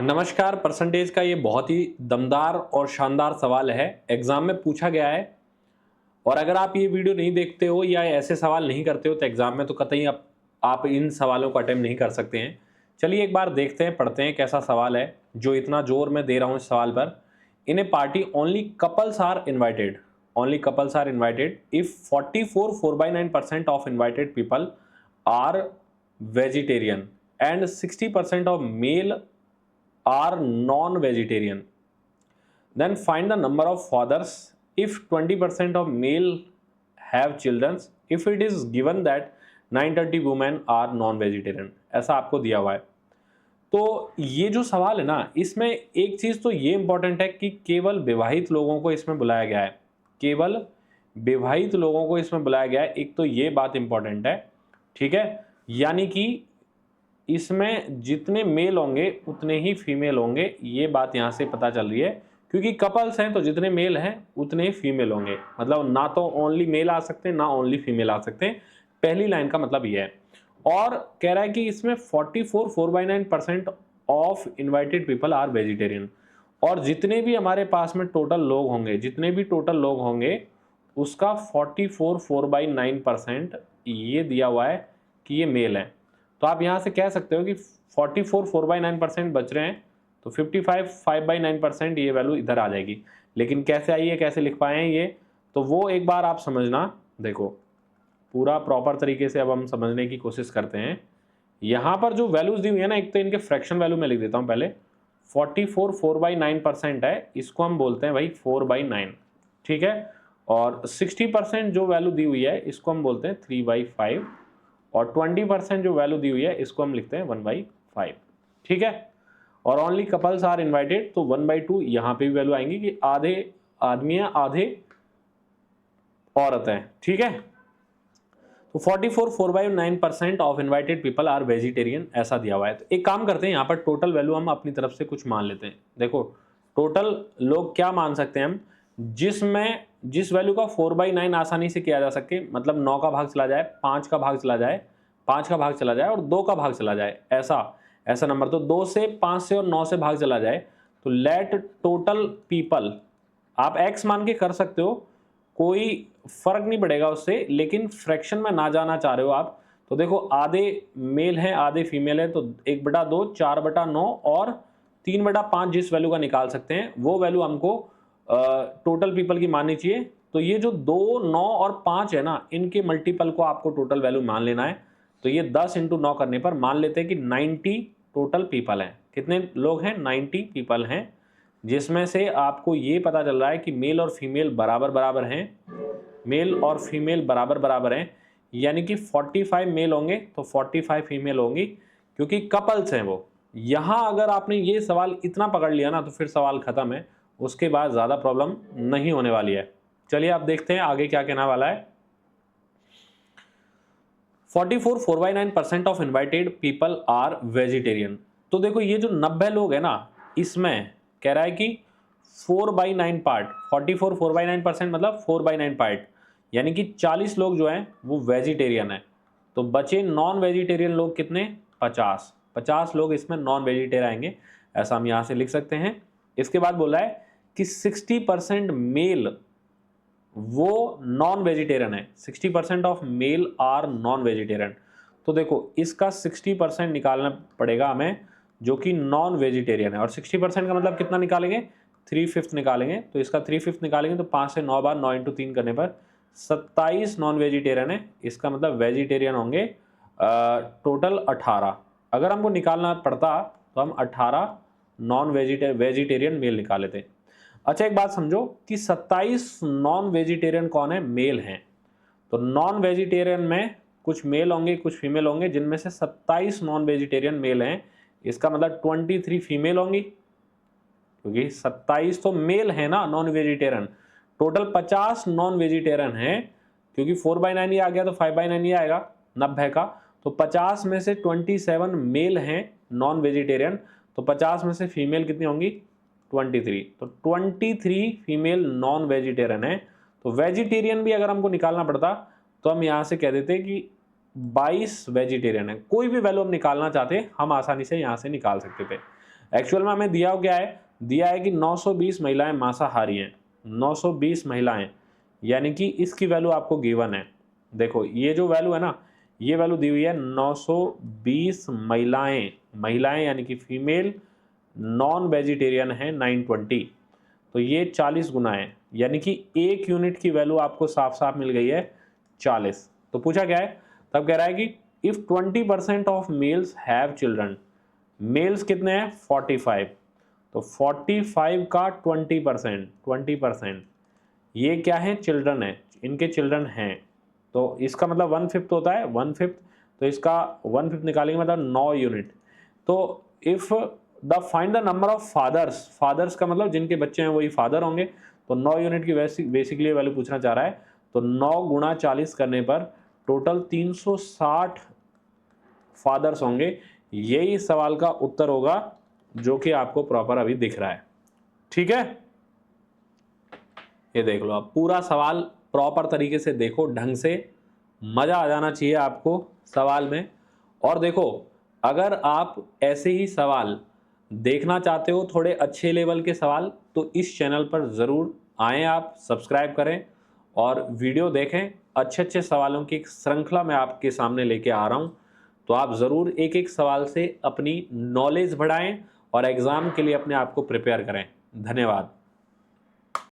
नमस्कार। परसेंटेज का ये बहुत ही दमदार और शानदार सवाल है, एग्जाम में पूछा गया है। और अगर आप ये वीडियो नहीं देखते हो या ऐसे सवाल नहीं करते हो तो एग्जाम में तो कतई आप इन सवालों को अटेम्प्ट नहीं कर सकते हैं। चलिए एक बार देखते हैं, पढ़ते हैं कैसा सवाल है जो इतना जोर मैं दे रहा हूँ इस सवाल पर। In a party only couples are invited if 44 4/9% of invited people are vegetarian and 60% of male are non-vegetarian. Then find the number of fathers if 20% of male have children if it is given that 930 women are non-vegetarian. ऐसा आपको दिया हुआ है। तो ये जो सवाल है ना, इसमें एक चीज तो ये इंपॉर्टेंट है कि केवल विवाहित लोगों को इसमें बुलाया गया है। केवल विवाहित लोगों को इसमें बुलाया गया है, एक तो ये बात इंपॉर्टेंट है। ठीक है, यानी कि इसमें जितने मेल होंगे उतने ही फीमेल होंगे, ये बात यहाँ से पता चल रही है। क्योंकि कपल्स हैं तो जितने मेल हैं उतने ही फीमेल होंगे, मतलब ना तो ओनली मेल आ सकते हैं ना ओनली फीमेल आ सकते हैं। पहली लाइन का मतलब ये है। और कह रहा है कि इसमें 44 4/9% of invited people are vegetarian. और जितने भी हमारे पास में टोटल लोग होंगे, जितने भी टोटल लोग होंगे उसका 44 4/9% ये दिया हुआ है कि ये मेल है। तो आप यहां से कह सकते हो कि 44 4/9% बच रहे हैं, तो 55 5/9% ये वैल्यू इधर आ जाएगी। लेकिन कैसे आई है, कैसे लिख पाए हैं ये, तो वो एक बार आप समझना। देखो पूरा प्रॉपर तरीके से अब हम समझने की कोशिश करते हैं। यहां पर जो वैल्यूज दी हुई है ना, एक तो इनके फ्रैक्शन वैल्यू में लिख देता हूं पहले। 44 4/9% है, इसको हम बोलते हैं भाई 4/9। ठीक है, और 60% जो वैल्यू दी हुई है इसको हम बोलते हैं 3/5, और 20% जो वैल्यू दी हुई है इसको हम लिखते हैं 1/5। ठीक है, और ओनली कपल्स आर इन्वाइटेड, तो 1/2 यहां पे भी वैल्यू आएंगी कि आधे आदमी हैं आधे औरत हैं। ठीक है, तो 44 4/9% of invited people are vegetarian ऐसा दिया हुआ है। तो एक काम करते हैं, यहां पर टोटल वैल्यू हम अपनी तरफ से कुछ मान लेते हैं। देखो टोटल लोग क्या मान सकते हैं हम, जिसमें जिस वैल्यू का 4/9 आसानी से किया जा सके, मतलब 9 का भाग चला जाए, 5 का भाग चला जाए, 5 का भाग चला जाए और 2 का भाग चला जाए, ऐसा ऐसा नंबर। तो 2 से 5 से और 9 से भाग चला जाए, तो लेट टोटल पीपल आप x मान के कर सकते हो, कोई फर्क नहीं पड़ेगा उससे। लेकिन फ्रैक्शन में ना जाना चाह रहे हो आप, तो देखो आधे मेल हैं आधे फीमेल है, तो 1/2 4/9 और 3/5 जिस वैल्यू का निकाल सकते हैं वो वैल्यू हमको टोटल पीपल की माननी चाहिए। तो ये जो 2 9 और 5 है ना, इनके मल्टीपल को आपको टोटल वैल्यू मान लेना है। तो ये 10 × 9 करने पर मान लेते हैं कि 90 टोटल पीपल हैं। कितने लोग हैं, 90 पीपल हैं, जिसमें से आपको ये पता चल रहा है कि मेल और फीमेल बराबर बराबर हैं। मेल और फीमेल बराबर बराबर हैं, यानी कि 45 मेल होंगे तो 45 फीमेल होंगी, क्योंकि कपल्स हैं वो। यहां अगर आपने ये सवाल इतना पकड़ लिया ना तो फिर सवाल खत्म है, उसके बाद ज्यादा प्रॉब्लम नहीं होने वाली है। चलिए आप देखते हैं आगे क्या कहना वाला है। 44 4/9% of invited people are vegetarian. तो देखो ये जो 90 लोग हैं ना, इसमें कह रहा है कि 4/9 पार्ट, 44 4/9% मतलब 4/9 पार्ट, यानी कि 40 लोग जो हैं वो वेजिटेरियन है। तो बचे नॉन वेजिटेरियन लोग कितने, 50 लोग इसमें नॉन वेजिटेरियन आएंगे, ऐसा हम यहां से लिख सकते हैं। इसके बाद बोला है कि 60% मेल वो नॉन वेजिटेरियन है, 60% of male are non vegetarian. तो देखो इसका 60% निकालना पड़ेगा हमें, जो कि नॉन वेजिटेरियन है। और 60% का मतलब कितना निकालेंगे, 3/5 निकालेंगे। तो इसका 3/5 निकालेंगे तो 5 से 9 बार 9 × 3 करने पर 27 नॉन वेजिटेरियन है। इसका मतलब वेजिटेरियन होंगे टोटल 18। अगर हमको निकालना पड़ता तो हम 18 नॉन वेजिटेरियन मेल निकाल लेते। अच्छा एक बात समझो कि 27 नॉन वेजिटेरियन कौन है, मेल हैं। तो नॉन वेजिटेरियन में कुछ मेल होंगे कुछ फीमेल होंगे, जिनमें से 27 नॉन वेजिटेरियन मेल हैं। इसका मतलब 23 फीमेल होंगी, क्योंकि 27 तो मेल है ना non vegetarian. Total 50 non vegetarian है, क्योंकि 4/9 ये आ गया तो 5/9 ये आएगा 90 का। तो 50 में से 27 मेल हैं नॉन वेजिटेरियन, तो 50 में से फीमेल कितनी होंगी, 23। तो 23 फीमेल नॉन वेजिटेरियन है। तो वेजिटेरियन भी अगर हमको निकालना पड़ता तो हम यहां से कह देते कि 22 वेजिटेरियन है। कोई भी वैल्यू हम निकालना चाहते हम आसानी से यहाँ से निकाल सकते थे। एक्चुअल में हमें दिया क्या है, दिया है कि 920 महिलाएं मांसाहारी हैं, 920 महिलाएं, यानी कि इसकी वैल्यू आपको गिवन है। देखो ये जो वैल्यू है ना, ये वैल्यू दी हुई है 920 महिलाएं, महिलाएं यानी कि फीमेल नॉन वेजिटेरियन है 920, तो ये 40 गुना है, यानी कि एक यूनिट की वैल्यू आपको साफ साफ मिल गई है 40। तो पूछा क्या है, तब कह रहा है कि if 20% of males have children, males कितने हैं 45, तो 45 का 20%, 20% ये क्या है चिल्ड्रन है, इनके चिल्ड्रन हैं, तो इसका मतलब 1/5 होता है, 1/5, तो इसका 1/5 निकालेंगे मतलब 9 यूनिट। तो if the find the number of fathers, fathers का मतलब जिनके बच्चे हैं वही फादर होंगे, तो 9 यूनिट की बेसिकली वैल्यू पूछना चाह रहा है, तो 9 गुणा 40 करने पर टोटल 360 फादर्स होंगे। यही सवाल का उत्तर होगा जो कि आपको प्रॉपर अभी दिख रहा है। ठीक है, ये देख लो आप पूरा सवाल प्रॉपर तरीके से देखो, ढंग से, मजा आ जाना चाहिए आपको सवाल में। और देखो अगर आप ऐसे ही सवाल देखना चाहते हो, थोड़े अच्छे लेवल के सवाल, तो इस चैनल पर ज़रूर आएँ, आप सब्सक्राइब करें और वीडियो देखें। अच्छे अच्छे सवालों की एक श्रृंखला मैं आपके सामने लेके आ रहा हूँ, तो आप ज़रूर एक एक सवाल से अपनी नॉलेज बढ़ाएं और एग्ज़ाम के लिए अपने आप को प्रिपेयर करें। धन्यवाद।